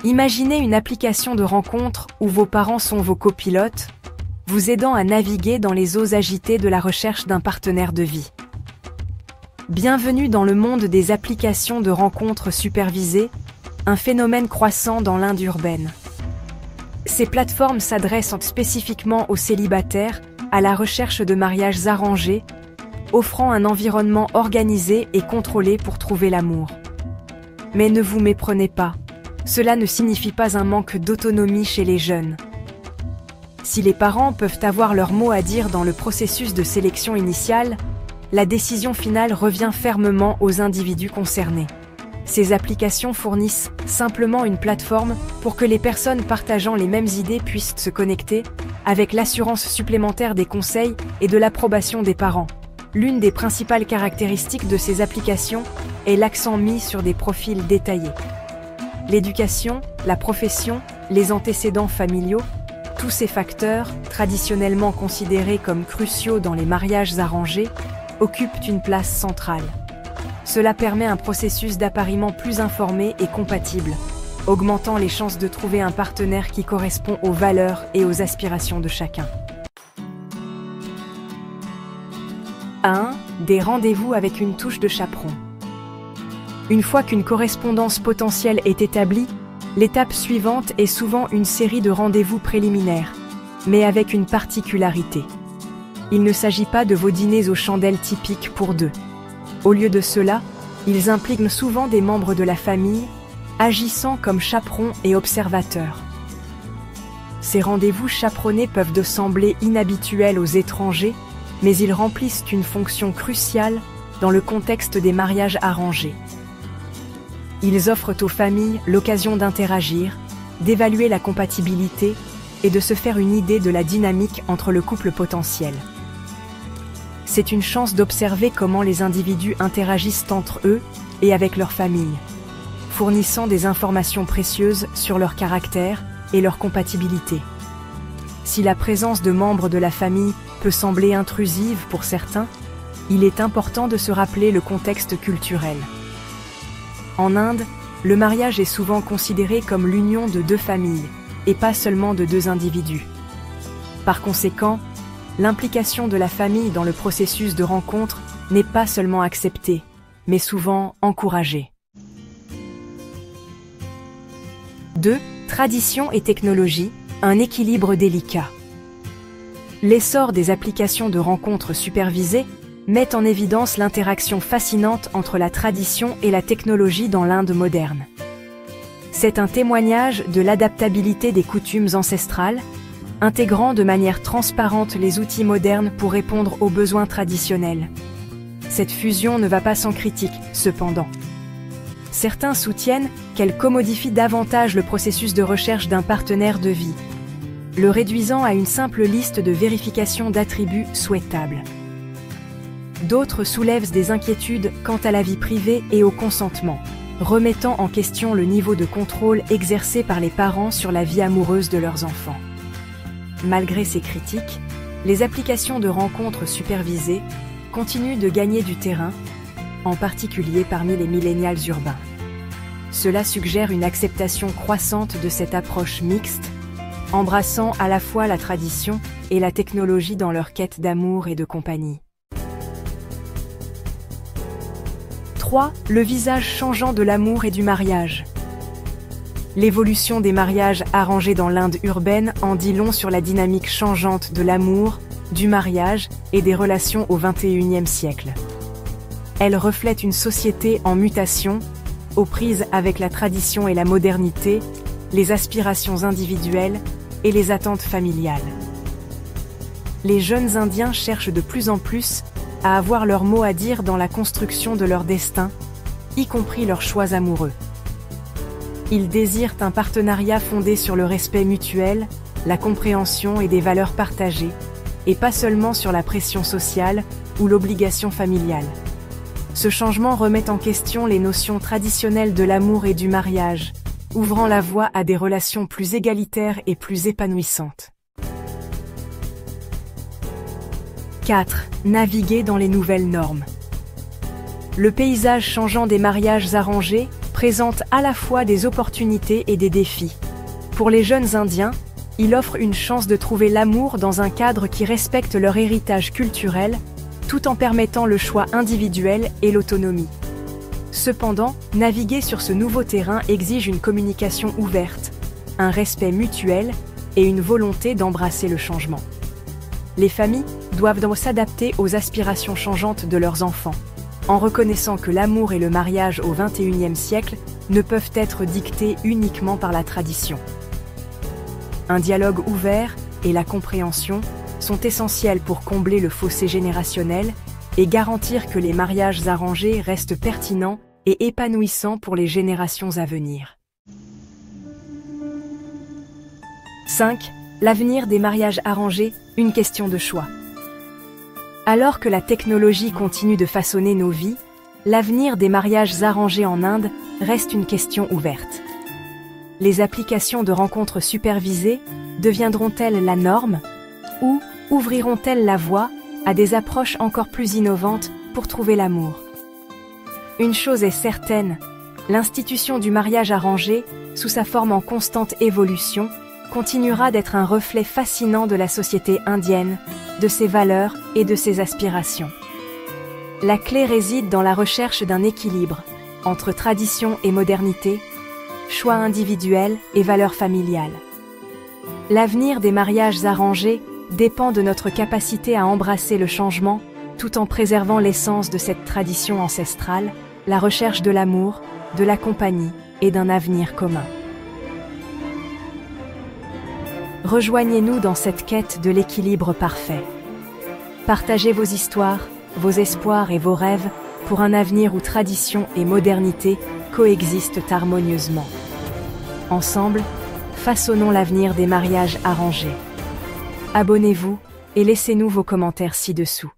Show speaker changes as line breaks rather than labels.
Imaginez une application de rencontre où vos parents sont vos copilotes, vous aidant à naviguer dans les eaux agitées de la recherche d'un partenaire de vie. Bienvenue dans le monde des applications de rencontres supervisées, un phénomène croissant dans l'Inde urbaine. Ces plateformes s'adressent spécifiquement aux célibataires, à la recherche de mariages arrangés, offrant un environnement organisé et contrôlé pour trouver l'amour. Mais ne vous méprenez pas, cela ne signifie pas un manque d'autonomie chez les jeunes. Si les parents peuvent avoir leur mot à dire dans le processus de sélection initiale, la décision finale revient fermement aux individus concernés. Ces applications fournissent simplement une plateforme pour que les personnes partageant les mêmes idées puissent se connecter, avec l'assurance supplémentaire des conseils et de l'approbation des parents. L'une des principales caractéristiques de ces applications est l'accent mis sur des profils détaillés. L'éducation, la profession, les antécédents familiaux, tous ces facteurs, traditionnellement considérés comme cruciaux dans les mariages arrangés, occupent une place centrale. Cela permet un processus d'appariement plus informé et compatible, augmentant les chances de trouver un partenaire qui correspond aux valeurs et aux aspirations de chacun. 1. Des rendez-vous avec une touche de chaperon. Une fois qu'une correspondance potentielle est établie, l'étape suivante est souvent une série de rendez-vous préliminaires, mais avec une particularité. Il ne s'agit pas de vos dîners aux chandelles typiques pour deux. Au lieu de cela, ils impliquent souvent des membres de la famille, agissant comme chaperons et observateurs. Ces rendez-vous chaperonnés peuvent sembler inhabituels aux étrangers, mais ils remplissent une fonction cruciale dans le contexte des mariages arrangés. Ils offrent aux familles l'occasion d'interagir, d'évaluer la compatibilité et de se faire une idée de la dynamique entre le couple potentiel. C'est une chance d'observer comment les individus interagissent entre eux et avec leur famille, fournissant des informations précieuses sur leur caractère et leur compatibilité. Si la présence de membres de la famille peut sembler intrusive pour certains, il est important de se rappeler le contexte culturel. En Inde, le mariage est souvent considéré comme l'union de deux familles, et pas seulement de deux individus. Par conséquent, l'implication de la famille dans le processus de rencontre n'est pas seulement acceptée, mais souvent encouragée. 2. Tradition et technologie, un équilibre délicat. L'essor des applications de rencontres supervisées met en évidence l'interaction fascinante entre la tradition et la technologie dans l'Inde moderne. C'est un témoignage de l'adaptabilité des coutumes ancestrales, intégrant de manière transparente les outils modernes pour répondre aux besoins traditionnels. Cette fusion ne va pas sans critique, cependant. Certains soutiennent qu'elle commodifie davantage le processus de recherche d'un partenaire de vie, le réduisant à une simple liste de vérification d'attributs souhaitables. D'autres soulèvent des inquiétudes quant à la vie privée et au consentement, remettant en question le niveau de contrôle exercé par les parents sur la vie amoureuse de leurs enfants. Malgré ces critiques, les applications de rencontres supervisées continuent de gagner du terrain, en particulier parmi les millénials urbains. Cela suggère une acceptation croissante de cette approche mixte, embrassant à la fois la tradition et la technologie dans leur quête d'amour et de compagnie. 3. Le visage changeant de l'amour et du mariage. L'évolution des mariages arrangés dans l'Inde urbaine en dit long sur la dynamique changeante de l'amour, du mariage et des relations au XXIe siècle. Elle reflète une société en mutation, aux prises avec la tradition et la modernité, les aspirations individuelles et les attentes familiales. Les jeunes Indiens cherchent de plus en plus à avoir leur mot à dire dans la construction de leur destin, y compris leurs choix amoureux. Ils désirent un partenariat fondé sur le respect mutuel, la compréhension et des valeurs partagées, et pas seulement sur la pression sociale ou l'obligation familiale. Ce changement remet en question les notions traditionnelles de l'amour et du mariage, ouvrant la voie à des relations plus égalitaires et plus épanouissantes. 4. Naviguer dans les nouvelles normes. Le paysage changeant des mariages arrangés présente à la fois des opportunités et des défis. Pour les jeunes Indiens, il offre une chance de trouver l'amour dans un cadre qui respecte leur héritage culturel, tout en permettant le choix individuel et l'autonomie. Cependant, naviguer sur ce nouveau terrain exige une communication ouverte, un respect mutuel et une volonté d'embrasser le changement. Les familles doivent donc s'adapter aux aspirations changeantes de leurs enfants, en reconnaissant que l'amour et le mariage au XXIe siècle ne peuvent être dictés uniquement par la tradition. Un dialogue ouvert et la compréhension sont essentiels pour combler le fossé générationnel et garantir que les mariages arrangés restent pertinents et épanouissants pour les générations à venir. 5. L'avenir des mariages arrangés, une question de choix. Alors que la technologie continue de façonner nos vies, l'avenir des mariages arrangés en Inde reste une question ouverte. Les applications de rencontres supervisées deviendront-elles la norme ou ouvriront-elles la voie à des approches encore plus innovantes pour trouver l'amour? Une chose est certaine, l'institution du mariage arrangé, sous sa forme en constante évolution, continuera d'être un reflet fascinant de la société indienne, de ses valeurs et de ses aspirations. La clé réside dans la recherche d'un équilibre entre tradition et modernité, choix individuels et valeurs familiales. L'avenir des mariages arrangés dépend de notre capacité à embrasser le changement tout en préservant l'essence de cette tradition ancestrale, la recherche de l'amour, de la compagnie et d'un avenir commun. Rejoignez-nous dans cette quête de l'équilibre parfait. Partagez vos histoires, vos espoirs et vos rêves pour un avenir où tradition et modernité coexistent harmonieusement. Ensemble, façonnons l'avenir des mariages arrangés. Abonnez-vous et laissez-nous vos commentaires ci-dessous.